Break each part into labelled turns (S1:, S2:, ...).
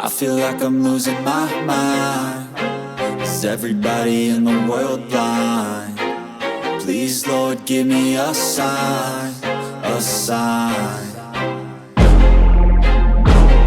S1: I feel like I'm losing my mind. Is everybody in the world blind? Please, Lord, give me a sign, a sign.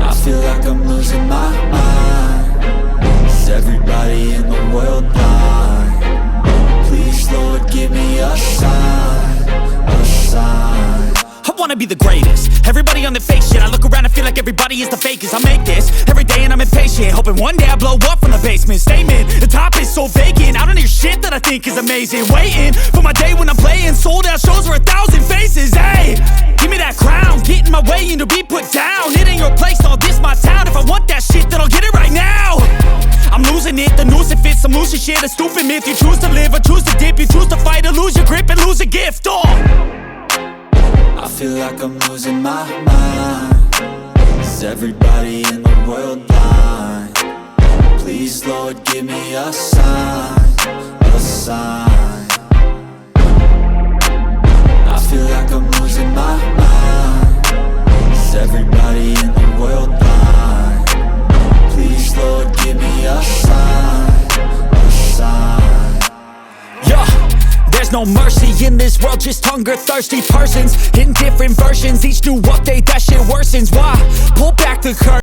S1: I feel like I'm losing my mind. Is everybody in the world blind? Please, Lord, give me a sign, a sign.
S2: I wanna be the greatest. Everybody on the fake shit. I look around and feel like everybody is the fakest. I make this every day and I'm impatient, hoping one day I blow up from the basement. Statement, the top is so vacant. I don't hear shit that I think is amazing. Waiting for my day when I'm playing sold out shows for 1,000 faces. Hey, give me that crown, get in my way and to be put down. It ain't your place, all this my town. If I want that shit, then I'll get it right now. I'm losing it, the noose it fits. I'm losing shit, a stupid myth. You choose to live or choose to dip. You choose to fight or lose your grip and lose a gift.
S1: I feel like I'm losing my mind. Is everybody in the world blind? Please, Lord, give me a sign, a sign. I feel like I'm losing my mind. Is everybody in the world blind? Please, Lord, give me a sign, a sign.
S2: Yeah. There's no mercy in this world, just hunger-thirsty persons in different versions. Each new update, that shit worsens. Why? Pull back the curtain.